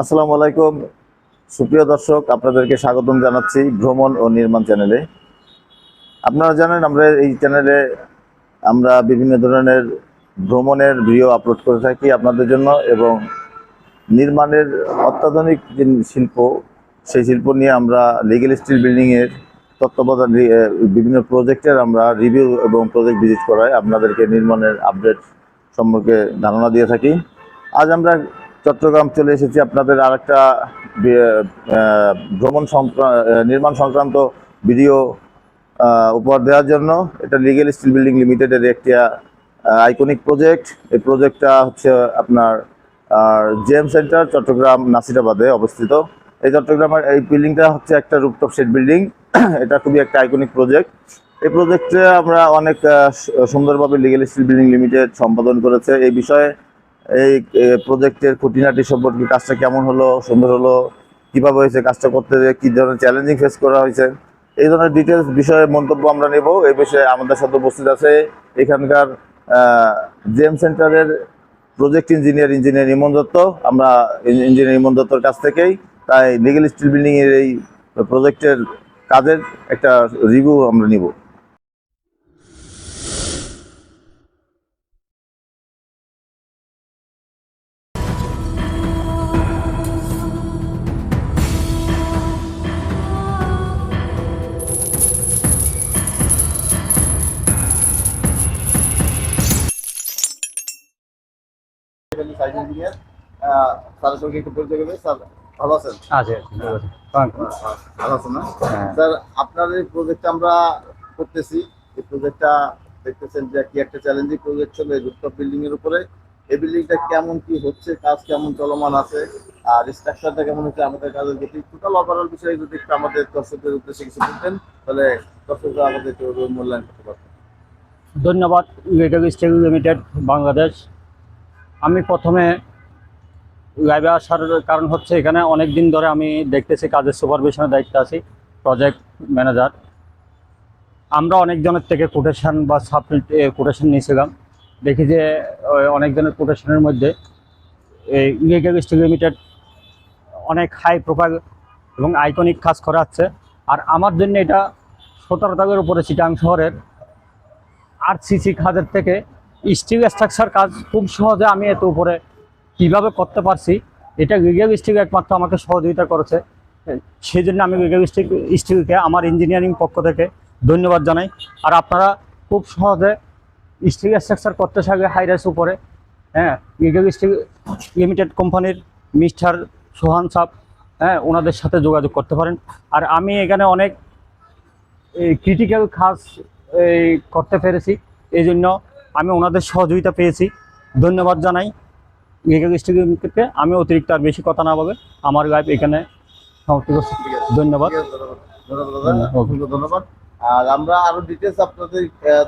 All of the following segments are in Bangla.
আসসালামু আলাইকুম সুপ্রিয় দর্শক, আপনাদেরকে স্বাগতম জানাচ্ছি ভ্রমণ ও নির্মাণ চ্যানেলে। আপনারা জানেন আমরা এই চ্যানেলে বিভিন্ন ধরনের ভ্রমণের ভিডিও আপলোড করে থাকি আপনাদের জন্য, এবং নির্মাণের অত্যাধুনিক যে শিল্প, সেই শিল্প নিয়ে আমরা লিগ্যাল স্টিল বিল্ডিংয়ের তত্ত্বাবধান বিভিন্ন প্রজেক্টের আমরা রিভিউ এবং প্রজেক্ট ভিজিট করাই আপনাদেরকে নির্মাণের আপডেট সম্পর্কে ধারণা দিয়ে থাকি। আজ আমরা চট্টগ্রাম চলে এসেছি আপনাদের আরেকটা ভ্রমণ নির্মাণ সংক্রান্ত ভিডিও উপহার দেওয়ার জন্য। এটা লিগ্যাল স্টিল বিল্ডিং লিমিটেডের একটি আইকনিক প্রজেক্ট। এই প্রজেক্টটা হচ্ছে আপনার জেএম সেন্টার চট্টগ্রাম নাসিরাবাদে অবস্থিত। এই চট্টগ্রামের এই বিল্ডিংটা হচ্ছে একটা রুফটপ শেড বিল্ডিং। এটা খুবই একটা আইকনিক প্রজেক্ট। এই প্রজেক্টে আমরা অনেক সুন্দরভাবে লিগ্যাল স্টিল বিল্ডিং লিমিটেড সম্পাদন করেছে। এই বিষয়ে এই প্রজেক্টের খুঁটিনাটি সম্পর্কে, কাজটা কেমন হলো, সুন্দর হলো, কীভাবে হয়েছে, কাজটা করতে কী ধরনের চ্যালেঞ্জিং ফেস করা হয়েছে, এই ধরনের ডিটেলস বিষয়ে মন্তব্য আমরা নেব। এই বিষয়ে আমাদের সাথে উপস্থিত আছে এখানকার জেএম সেন্টারের প্রজেক্ট ইঞ্জিনিয়ার ইমন দত্ত। আমরা ইঞ্জিনিয়ার ইমন দত্তর কাছ থেকেই তাই লিগ্যাল স্টিল বিল্ডিংয়ের এই প্রজেক্টের কাজের একটা রিভিউ আমরা নিব। সাইড ইঞ্জিনিয়ার স্যারের সঙ্গে একটু পরিচয় করবে। স্যার ভালো আছেন? ভালো আছেন না স্যার? আপনার এই প্রজেক্টটা আমরা করতেছি, এই প্রজেক্টটা দেখতেছেন যে কি একটা চ্যালেঞ্জিং প্রজেক্ট ছিল এই রুফটপ বিল্ডিং এর উপরে। এই বিল্ডিংটা কেমন কি হচ্ছে, কাজ কেমন চলমান আছে, আর স্ট্রাকচারটা কেমন হচ্ছে, আমাদের কাজের গতি, টোটাল ওভারঅল বিষয়ে যদি একটু আমাদের দর্শকদের উদ্দেশ্যে কিছু বলতেন, তাহলে দর্শকরা আমাদের মূল্যায়ন করতে পারতেন। ধন্যবাদ। Legal steel limited Bangladesh. আমি প্রথমে লাইভে আসার কারণ হচ্ছে এখানে অনেক দিন ধরে আমি দেখতেছি কাজের সুপারভিশনের দায়িত্বে আছি, প্রজেক্ট ম্যানেজার। আমরা অনেকজনের থেকে কোটেশন বা কোটেশন নিয়েছিলাম। দেখি যে অনেকজনের কোটেশনের মধ্যে এই লিগ্যাল স্টিল লিমিটেড অনেক হাই প্রোফাইল এবং আইকনিক কাজ করাচ্ছে। আর আমার জন্য এটা 17 টাকার উপরে চিটাং শহরের আরসিসি কাজের থেকে স্টিল স্ট্রাকচার কাজ খুব সহজে আমি এত উপরে কীভাবে করতে পারছি, এটা লিগ্যাল স্টিল একমাত্র আমাকে সহযোগিতা করেছে। সেই জন্য আমি লিগ্যাল স্টিলকে আমার ইঞ্জিনিয়ারিং পক্ষ থেকে ধন্যবাদ জানাই। আর আপনারা খুব সহজে স্টিল স্ট্রাকচার করতে থাকলে হাইরাইস উপরে, লিগ্যাল স্টিল লিমিটেড কোম্পানির মিস্টার সোহান সাহ, ওনাদের সাথে যোগাযোগ করতে পারেন। আর আমি এখানে অনেক ক্রিটিক্যাল কাজ করতে পেরেছি, এই জন্য আমি ওনাদের সহযোগিতা পেয়েছি। ধন্যবাদ জানাই লিগ্যাল স্টিল লিমিটেডকে। আমি অতিরিক্ত আর বেশি কথা না বলে আমার লাইভ এখানে সমাপ্তি করছি। ধন্যবাদ। ধন্যবাদ। আর আমরা আরো ডিটেলস আপনাদের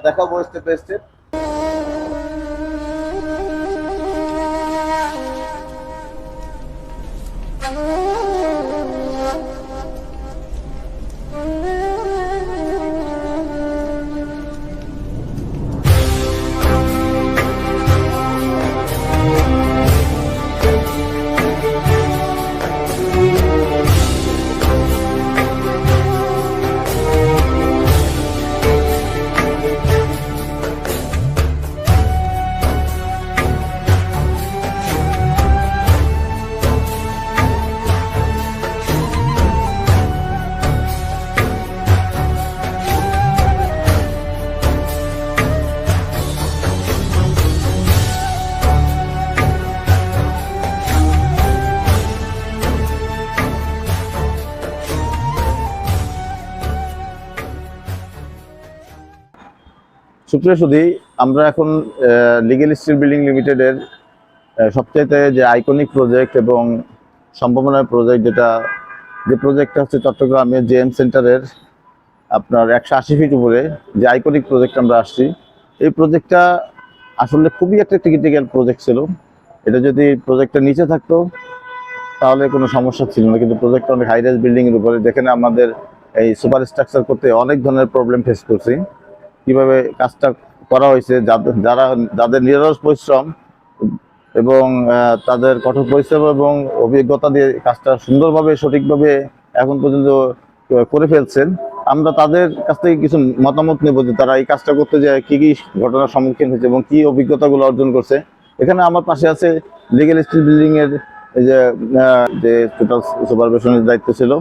দেখাবো স্টেপ বাই স্টেপ। সুপ্রিয় সুধী, আমরা এখন লিগ্যাল স্টিল বিল্ডিং লিমিটেডের সবচাইতে যে আইকনিক প্রজেক্ট এবং সম্ভাবনার প্রজেক্ট, যে প্রজেক্টটা হচ্ছে চট্টগ্রামের জেএম সেন্টারের আপনার 180 ফিট উপরে যে আইকনিক প্রজেক্ট আমরা আসছি। এই প্রজেক্টটা আসলে খুবই একটা ক্রিটিক্যাল প্রজেক্ট ছিল। এটা যদি প্রজেক্টটা নিচে থাকতো তাহলে কোনো সমস্যা ছিল না, কিন্তু প্রজেক্টটা অনেক হাইরাইজ বিল্ডিংয়ের উপরে, যেখানে আমাদের এই সুপার স্ট্রাকচার করতে অনেক ধরনের প্রবলেম ফেস করছি। কিভাবে কাজটা করা হয়েছে, যাদের নিরলস পরিশ্রম, এবং তাদের কঠোর পরিশ্রম এবং অভিজ্ঞতা দিয়ে কাজটা সুন্দরভাবে সঠিকভাবে এখন পর্যন্ত করে ফেলছেন। আমরা তাদের কাছ থেকে কিছু মতামত নেব যে তারা এই কাজটা করতে যায় কি কি ঘটনার সম্মুখীন হয়েছে এবং কি অভিজ্ঞতাগুলো অর্জন করছে। এখানে আমার পাশে আছে লিগ্যাল স্টিল বিল্ডিং এর এই যে টোটাল সুপারভিশনের দায়িত্ব ছিল।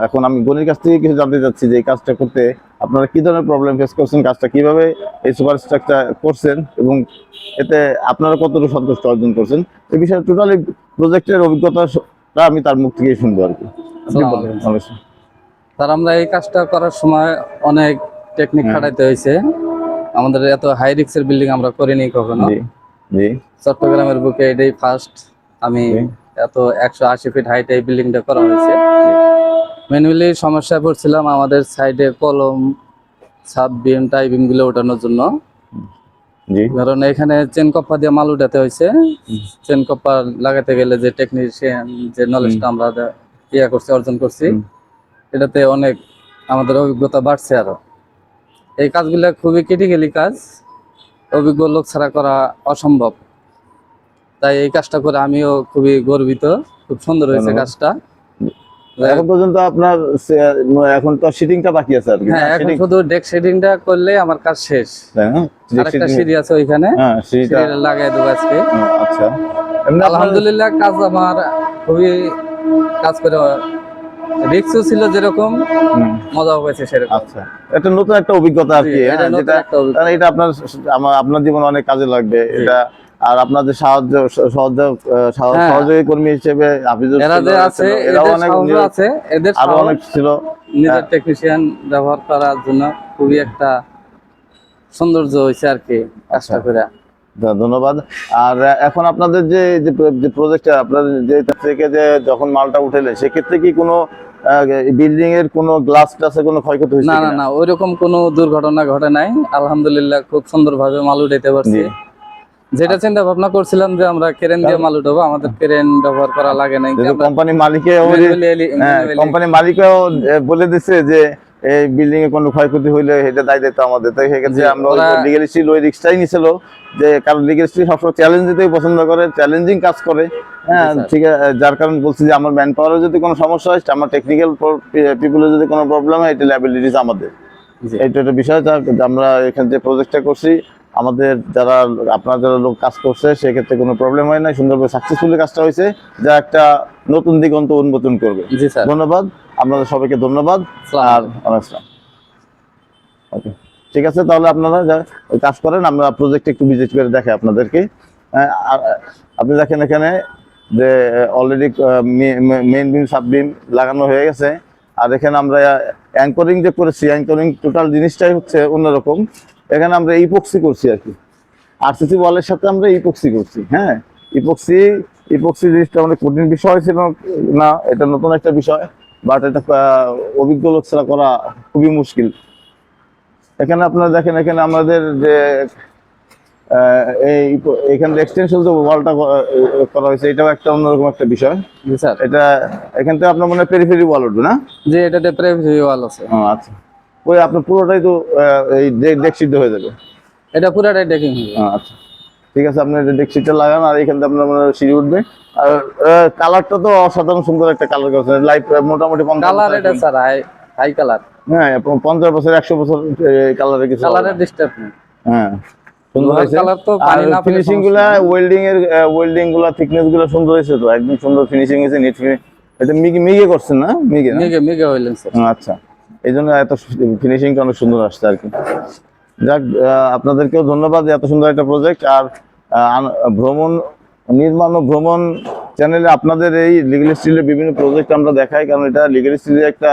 এখন আমি গনির কাছ থেকে কিছু জানতে চাচ্ছি যে এই কাজটা করতে আপনারা কি ধরনের প্রবলেম ফেস করছেন, কাজটা কিভাবে এই সুপার স্ট্রাকচার করছেন এবং এতে আপনারা কতটুকু সন্তুষ্ট অর্জন করছেন, এই বিষয়ে টোটালি প্রজেক্টের অভিজ্ঞতাটা আমি তার মুখ থেকেই শুনবো আর কি। আপনি বলেন। অবশ্যই। স্যার, আমরা এই কাজটা করার সময় অনেক টেকনিক খাটাইতে হয়েছে। আমাদের এত হাই রিস্কের বিল্ডিং আমরা করিনি কখনো। জি জি। চট্টগ্রামের বুকে এটাই ফার্স্ট আমি এত 180 ফিট হাইট এই বিল্ডিংটা করা হয়েছে। ম্যানুয়ালি সমস্যায় পড়ছিলাম আমাদের সাইডে কলম, সাব বিম, টাই বিম গুলো ওঠানোর জন্য। জি। কারণ এখানে চেন কপ্পা দিয়ে মাল উঠাতে হয়েছে। চেন কপ্পা লাগাতে গেলে যে টেকনিশিয়ান যে নলেজটা আমরা অর্জন করছি, এটাতে অনেক আমাদের অভিজ্ঞতা বাড়ছে। আরো এই কাজগুলো খুবই ক্রিটিক্যালি কাজ, অভিজ্ঞ লোক ছাড়া করা অসম্ভব। তাই এই কাজটা করে আমিও খুবই গর্বিত। খুব সুন্দর হয়েছে কাজটা। এখন পর্যন্ত আপনার এখন তো সিটিংটা বাকি আছে আর কি। হ্যাঁ, এখন শুধু ডেক শেডিংটা করলে আমার কাজ শেষ। আরেকটা সিঁড়ি আছে ওইখানে, সিঁড়িটা লাগাই দেবো আজকে। আচ্ছা, আলহামদুলিল্লাহ কাজ আমার খুবই কাজ করে রিস্কও ছিল যেরকম, মজাও হয়েছে সেরকম। আচ্ছা, এটা নতুন একটা অভিজ্ঞতা আর কি, যেটা এটা আপনার জীবনে অনেক কাজে লাগবে এটা। আর আপনাদের সহযোগী কর্মী হিসেবে আরো অনেক ছিল, নিজের টেকনিশিয়ান ব্যবহার করার জন্য খুবই একটা সৌন্দর্য হয়েছে আর কি কাজটা করে। ধন্যবাদ। আর এখন আপনাদের যে প্রজেক্টটা আপনাদের যে থেকে যে যখন মালটা উঠেলে সেক্ষেত্রে কি কোনো বিল্ডিং এর কোনো গ্লাস টাসে কোনো ক্ষয়ক্ষতি হয়েছে? না না না, ওইরকম কোনো দুর্ঘটনা ঘটে নাই। আলহামদুলিল্লাহ খুব সুন্দরভাবে মাল উঠাইতে পারছি। যেটা চিন্তা ভাবনা করছিলাম যে আমরা ক্রেন দিয়ে মাল উঠাবো, আমাদের ক্রেন ব্যবহার করা লাগে নাই। কোম্পানি মালিকও বলে দিচ্ছে যে এই বিল্ডিং এ কোনো ক্ষয়ক্ষতি হইলে এটা দায় দিতে আমাদের। তাই সেক্ষেত্রে আমরা লিগ্যাল স্টিল ওই রিস্কটাই নিছিল যে, কারণ লিগ্যাল স্টিল সবসময় চ্যালেঞ্জ দিতেই পছন্দ করে, চ্যালেঞ্জিং কাজ করে। হ্যাঁ, ঠিক আছে। যার কারণে বলছি যে আমার ম্যান পাওয়ারের যদি কোনো সমস্যা হয়, আমার টেকনিক্যাল পিপলের যদি কোনো প্রবলেম হয়, এটা লায়াবিলিটিস আমাদের। এইটা একটা বিষয়। আমরা এখানে যে প্রজেক্টটা করছি, আমাদের যারা লোক কাজ করছে সেক্ষেত্রে কোনো প্রবলেম হয় না, সুন্দরভাবে সাকসেসফুলি কাজটা হয়েছে, যা একটা নতুন দিগন্ত উন্মোচন করবে। ধন্যবাদ আপনাদের সবাইকে, ধন্যবাদ। আর ওকে, ঠিক আছে, তাহলে আপনারা কাজ করেন, আমরা প্রজেক্ট একটু ভিজিট করে দেখে আপনাদেরকে। আপনি দেখেন এখানে যে অলরেডি মেইন বিম, সাব বিম লাগানো হয়ে গেছে। আর এখানে আমরা অ্যাঙ্করিং যে করেছি, অ্যাঙ্করিং টোটাল জিনিসটাই হচ্ছে অন্যরকম। এখানে আমরা ইপক্সি করছি আর কি, আরসিসি ওয়ালের সাথে আমরা ইপক্সি করছি। হ্যাঁ, ইপক্সি জিনিসটা অনেক কঠিন বিষয় ছিল না, এটা নতুন একটা বিষয়, বাট এটা অভিজ্ঞ লোক ছাড়া করা খুবই মুশকিল। এখানে আপনারা দেখেন, এখানে আমাদের যে এখানে এক্সটেনশন যে ওয়ালটা করা হয়েছে, এটাও একটা অন্যরকম একটা বিষয়। এটা এখান থেকে আপনার মনে হয় পেরিফেরি ওয়াল উঠবে না? জি, এটাতে পেরিফেরি ওয়াল আছে। আচ্ছা, ওই আপনার পুরোটাই তো এই ডেক সিদ্ধ হয়ে যাবে? এটা পুরোটাই ডেকিং হবে। আচ্ছা, ঠিক আছে, আপনি ডেক সিটটা লাগান। আর এখান থেকে আপনার মনে হয় সিঁড়ি উঠবে। আর কালারটা তো অসাধারণ সুন্দর একটা কালার করেছেন, লাইট মোটামুটি কালার। এটা স্যার হাই কালার। হ্যাঁ, 50 বছর 100 বছর কালারের কিছু কালারের ডিস্টার্ব নেই। হ্যাঁ, সুন্দর হয়েছে। ফিনিশিং গুলা, ওয়েল্ডিং গুলা, থিকনেস গুলা সুন্দর হয়েছে তো, একদম সুন্দর ফিনিশিং হয়েছে, নিট ফিনিশ। এটা মিগে করছেন না? মিগে হইলেন স্যার। আচ্ছা, এই জন্য এত ফিনিশিংটা অনেক সুন্দর আসছে আর কি। যাক, আপনাদেরকেও ধন্যবাদ, এত সুন্দর একটা প্রজেক্ট। আর নির্মাণ ও ভ্রমণ চ্যানেলে আপনাদের এই লিগ্যাল স্টিলের বিভিন্ন প্রজেক্ট আমরা দেখাই, কারণ এটা লিগ্যাল স্টিলের একটা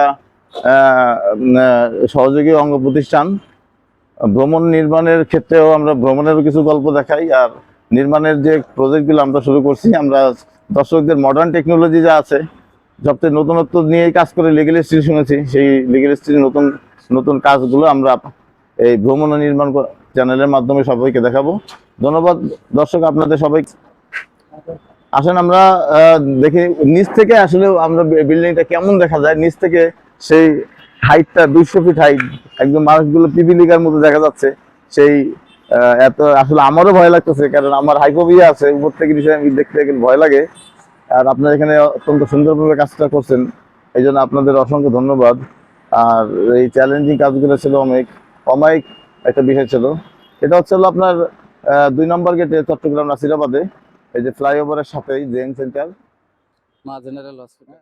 সহযোগী অঙ্গ প্রতিষ্ঠান। ভ্রমণ নির্মাণের ক্ষেত্রেও আমরা ভ্রমণেরও কিছু গল্প দেখাই। আর নির্মাণের যে প্রজেক্টগুলো আমরা শুরু করছি, আমরা দর্শকদের মডার্ন টেকনোলজি যা আছে, সবচেয়ে নতুনত্ব নিয়েই কাজ করে লিগ্যাল স্টিল শুনেছি, সেই লিগ্যাল স্টিলের নতুন নতুন কাজগুলো আমরা এই ভ্রমণ ও নির্মাণ চ্যানেলের মাধ্যমে সবাইকে দেখাবো। ধন্যবাদ দর্শক, আপনাদের সবাই। আসেন আমরা দেখি নিচ থেকে আসলে আমরা বিল্ডিংটা কেমন দেখা যায় নিচ থেকে। সেই হাইটটা 200 ফিট হাইট, একদম মানুষগুলো পিপিলিকার মতো দেখা যাচ্ছে। সেই এত আসলে আমারও ভয় লাগতেছে, কারণ আমার হাইপোভিয়া আছে, উপর থেকে বিষয় আমি দেখতে গেলে ভয় লাগে। আর আপনারা এখানে অত্যন্ত সুন্দরভাবে কাজটা করছেন, এই জন্য আপনাদের অসংখ্য ধন্যবাদ। আর এই চ্যালেঞ্জিং কাজগুলো ছিল অনেক অমায়িক একটা বিষয় ছিল। এটা হচ্ছে হলো আপনার 2 নম্বর গেটে চট্টগ্রাম নাসিরাবাদে, এই যে ফ্লাইওভারের সাথেই জেন সেন্টার। মা জেনারেল হসপিটাল।